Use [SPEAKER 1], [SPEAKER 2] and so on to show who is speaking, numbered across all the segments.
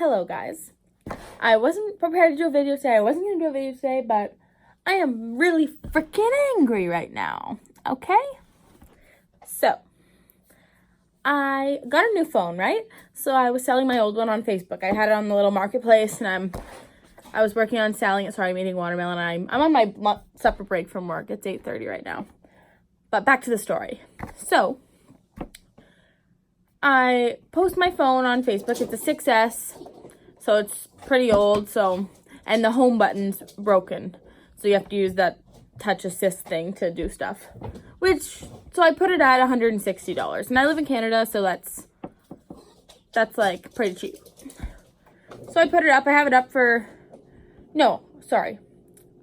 [SPEAKER 1] Hello guys. I wasn't prepared to do a video today. I wasn't going to do a video today, but I am really freaking angry right now. Okay? So, I got a new phone, right? So I was selling my old one on Facebook. I had it on the little marketplace and I was working on selling it. Sorry, I'm eating watermelon. I'm on my supper break from work. It's 8:30 right now. But back to the story. So, I post my phone on Facebook. It's a 6S, so it's pretty old. And the home button's broken, so you have to use that touch assist thing to do stuff. So I put it at $160, and I live in Canada, so that's like pretty cheap. So I put it up. I have it up for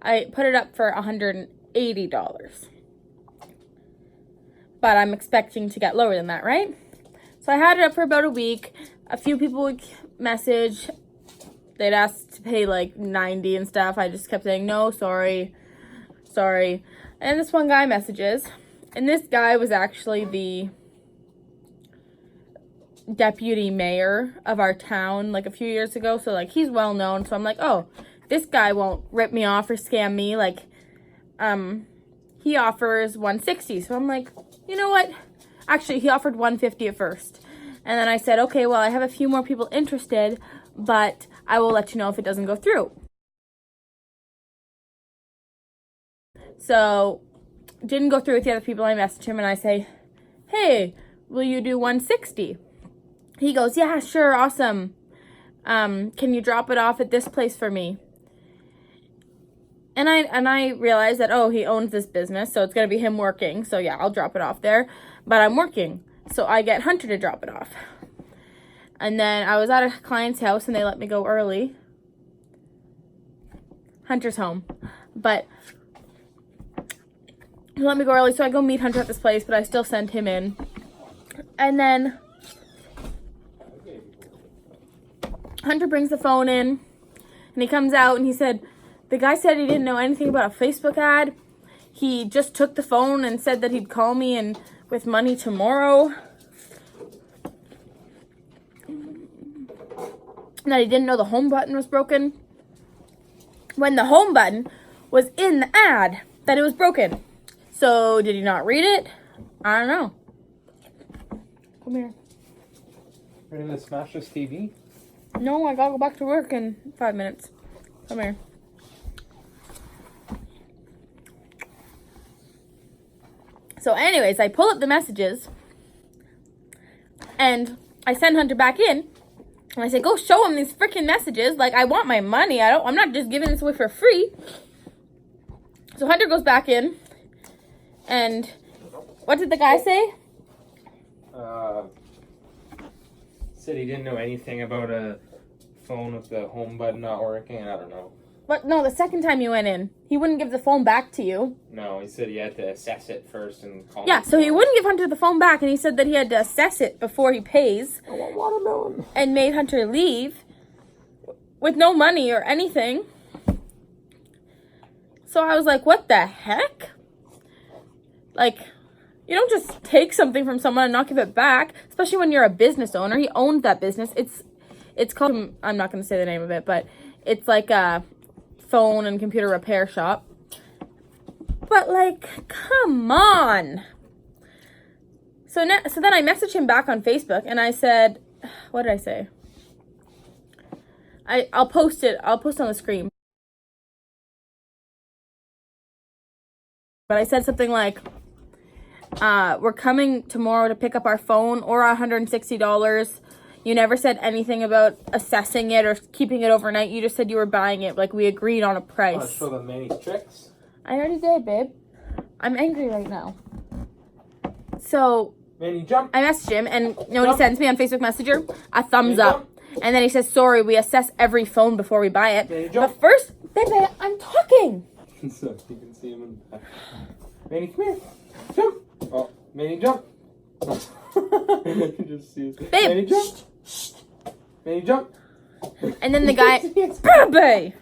[SPEAKER 1] I put it up for $180, but I'm expecting to get lower than that, right? So I had it up for about a week. A few people would message. They'd ask to pay like $90 and stuff. I just kept saying, no, sorry. And this one guy messages. And this guy was actually the deputy mayor of our town like a few years ago. So like he's well known. So I'm like, oh, this guy won't rip me off or scam me. Like, he offers $160. So I'm like, you know what? Actually, he offered $150 at first. And then I said, okay, well, I have a few more people interested, but I will let you know if it doesn't go through. So, didn't go through with the other people. I messaged him and I say, hey, will you do $160? He goes, yeah, sure, awesome. Can you drop it off at this place for me? And I realized that, oh, he owns this business, so it's going to be him working. So, yeah, I'll drop it off there. But I'm working, so I get Hunter to drop it off. And then I was at a client's house, and they let me go early. Hunter's home. But they let me go early, so I go meet Hunter at this place, but I still send him in. And then Hunter brings the phone in, and he comes out, and he said, the guy said he didn't know anything about a Facebook ad. He just took the phone and said that he'd call me and with money tomorrow. And that he didn't know the home button was broken. When the home button was in the ad that it was broken. So did he not read it? I don't know. Come here.
[SPEAKER 2] Ready to smash this TV?
[SPEAKER 1] No, I gotta go back to work in 5 minutes. Come here. So anyways, I pull up the messages and I send Hunter back in and I say, go show him these freaking messages. Like, I want my money. I'm not just giving this away for free. So Hunter goes back in and what did the guy say?
[SPEAKER 2] Said he didn't know anything about a phone with the home button not working. I don't know.
[SPEAKER 1] But no, the second time you went in, he wouldn't give the phone back to you.
[SPEAKER 2] No, he said he had to assess it first and call
[SPEAKER 1] Yeah, so he wouldn't give Hunter the phone back, and he said that he had to assess it before he pays.
[SPEAKER 2] I want watermelon. And
[SPEAKER 1] made Hunter leave with no money or anything. So I was like, what the heck? Like, you don't just take something from someone and not give it back, especially when you're a business owner. He owned that business. It's called, I'm not going to say the name of it, but it's like a phone and computer repair shop. But like, come on. So then I messaged him back on Facebook and I said, what did I say? I'll post it on the screen. But I said something like, we're coming tomorrow to pick up our phone or $160. You never said anything about assessing it or keeping it overnight. You just said you were buying it. Like, we agreed on a price.
[SPEAKER 2] Want to show them Manny's tricks?
[SPEAKER 1] I already did, babe. I'm angry right now. So,
[SPEAKER 2] Manny, jump.
[SPEAKER 1] I messaged him, and you know what he sends me on Facebook Messenger? A thumbs up. And then he says, sorry, we assess every phone before we buy it.
[SPEAKER 2] Manny, jump.
[SPEAKER 1] But first, babe, I'm talking.
[SPEAKER 2] So you can see him in the back. Manny, come here. Jump. Oh, Manny, jump. You can just see it.
[SPEAKER 1] Babe.
[SPEAKER 2] Manny, jump. Manny, jump.
[SPEAKER 1] And then the guy, babe.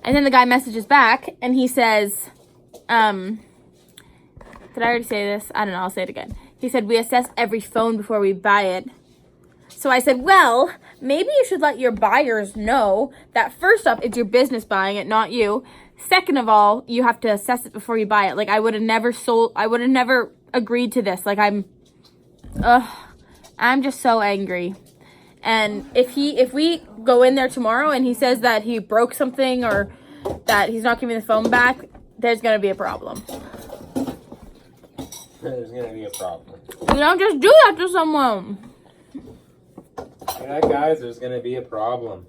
[SPEAKER 1] And then the guy messages back, and he says, did I already say this? I don't know, I'll say it again. He said, we assess every phone before we buy it. So I said, well, maybe you should let your buyers know that first off, it's your business buying it, not you. Second of all, you have to assess it before you buy it. Like, I would have never agreed to this. Like, I'm just so angry. And if we go in there tomorrow and he says that he broke something or that he's not giving the phone back, there's going to be a problem.
[SPEAKER 2] There's going to be a problem.
[SPEAKER 1] You don't just do that to someone.
[SPEAKER 2] Yeah, guys, there's going to be a problem.